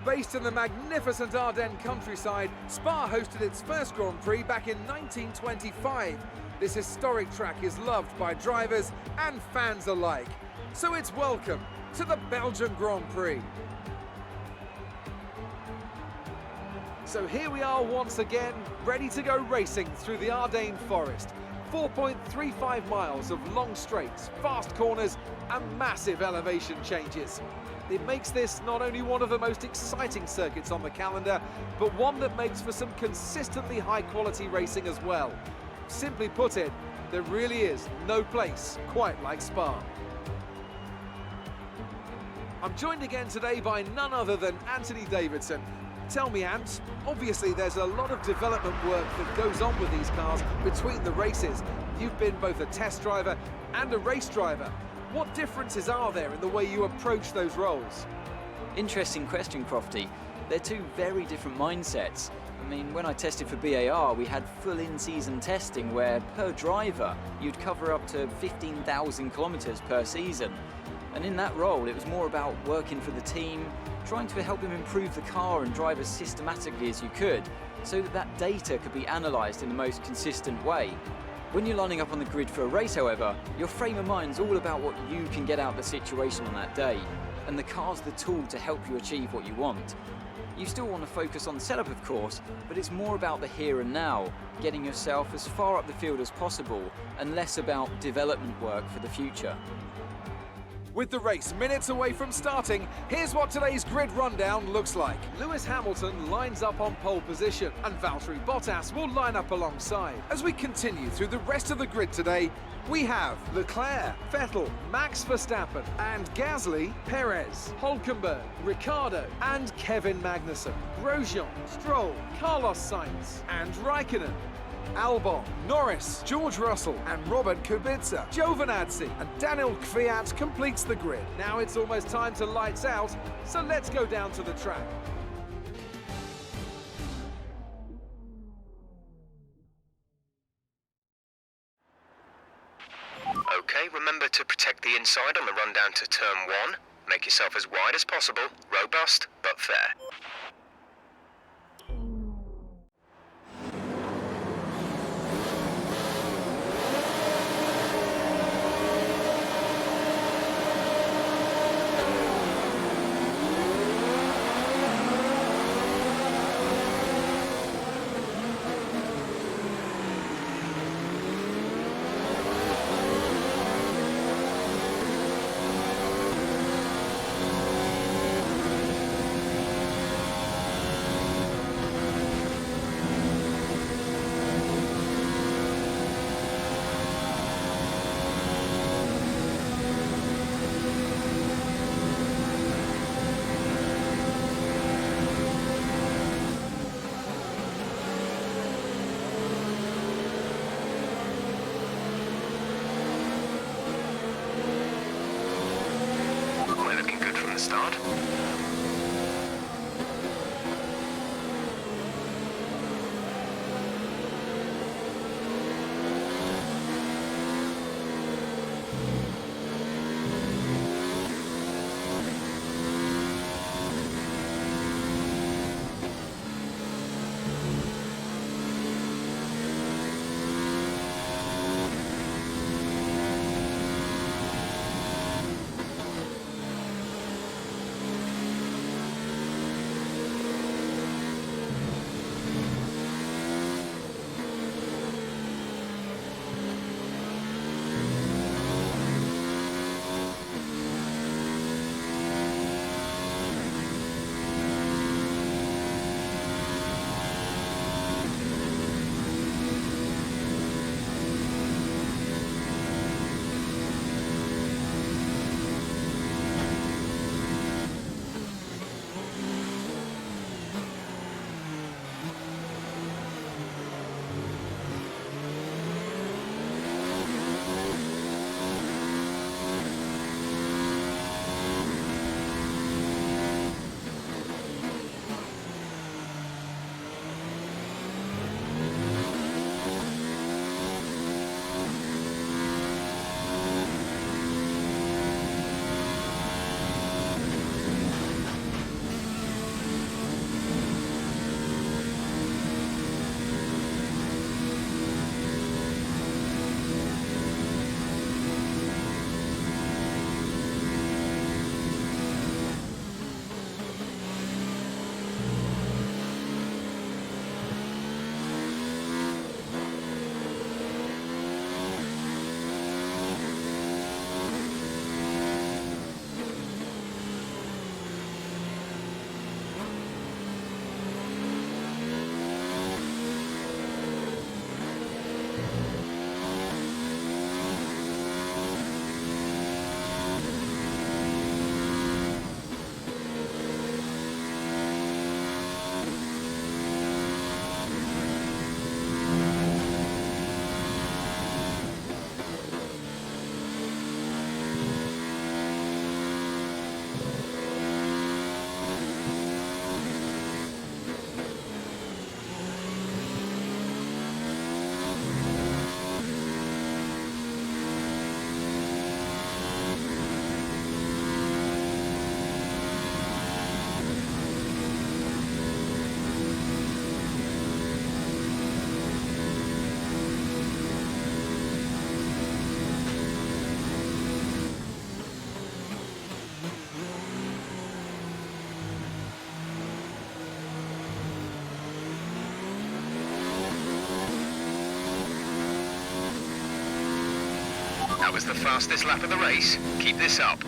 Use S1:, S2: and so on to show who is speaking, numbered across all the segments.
S1: Based in the magnificent Ardennes countryside, Spa hosted its first Grand Prix back in 1925. This historic track is loved by drivers and fans alike. So it's welcome to the Belgian Grand Prix. So here we are once again, ready to go racing through the Ardennes forest. 4.35 miles of long straights, fast corners and massive elevation changes. It makes this not only one of the most exciting circuits on the calendar, but one that makes for some consistently high quality racing as well. Simply put it, there really is no place quite like Spa. I'm joined again today by none other than Anthony Davidson. Tell me, Ant, obviously there's a lot of development work that goes on with these cars between the races. You've been both a test driver and a race driver. What differences are there in the way you approach those roles?
S2: Interesting question, Crofty. They're two very different mindsets. I mean, when I tested for BAR, we had full in-season testing where, per driver, you'd cover up to 15,000 kilometers per season. And in that role, it was more about working for the team, trying to help them improve the car and drive as systematically as you could, so that that data could be analysed in the most consistent way. When you're lining up on the grid for a race, however, your frame of mind's all about what you can get out of the situation on that day, and the car's the tool to help you achieve what you want. You still want to focus on setup, of course, but it's more about the here and now, getting yourself as far up the field as possible, and less about development work for the future.
S1: With the race minutes away from starting, here's what today's grid rundown looks like. Lewis Hamilton lines up on pole position, and Valtteri Bottas will line up alongside. As we continue through the rest of the grid today, we have Leclerc, Vettel, Max Verstappen, and Gasly, Perez, Hülkenberg, Ricciardo, and Kevin Magnussen, Grosjean, Stroll, Carlos Sainz, and Raikkonen. Albon, Norris, George Russell and Robert Kubica, Giovinazzi and Daniel Kvyat completes the grid. Now it's almost time to lights out, so let's go down to the track.
S3: Okay, remember to protect the inside on the run down to turn 1. Make yourself as wide as possible, robust but fair. Start. That was the fastest lap of the race. Keep this up.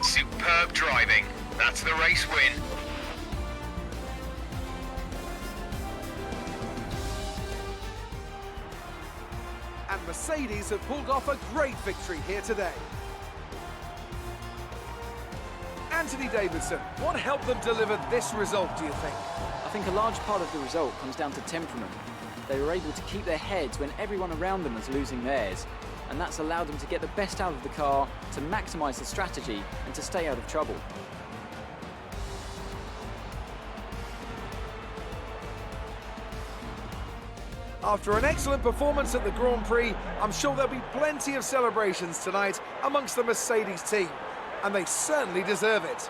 S3: Superb driving. That's the race win.
S1: And Mercedes have pulled off a great victory here today. Anthony Davidson, what helped them deliver this result, do you think?
S2: I think a large part of the result comes down to temperament. They were able to keep their heads when everyone around them was losing theirs, and that's allowed them to get the best out of the car, to maximise the strategy, and to stay out of trouble.
S1: After an excellent performance at the Grand Prix, I'm sure there'll be plenty of celebrations tonight amongst the Mercedes team, and they certainly deserve it.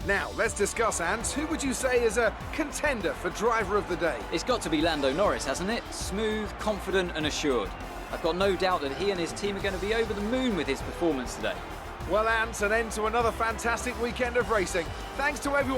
S1: Now, let's discuss, Ants. Who would you say is a contender for Driver of the Day?
S2: It's got to be Lando Norris, hasn't it? Smooth, confident and assured. I've got no doubt that he and his team are going to be over the moon with his performance today.
S1: Well, Ants, an end to another fantastic weekend of racing. Thanks to everyone.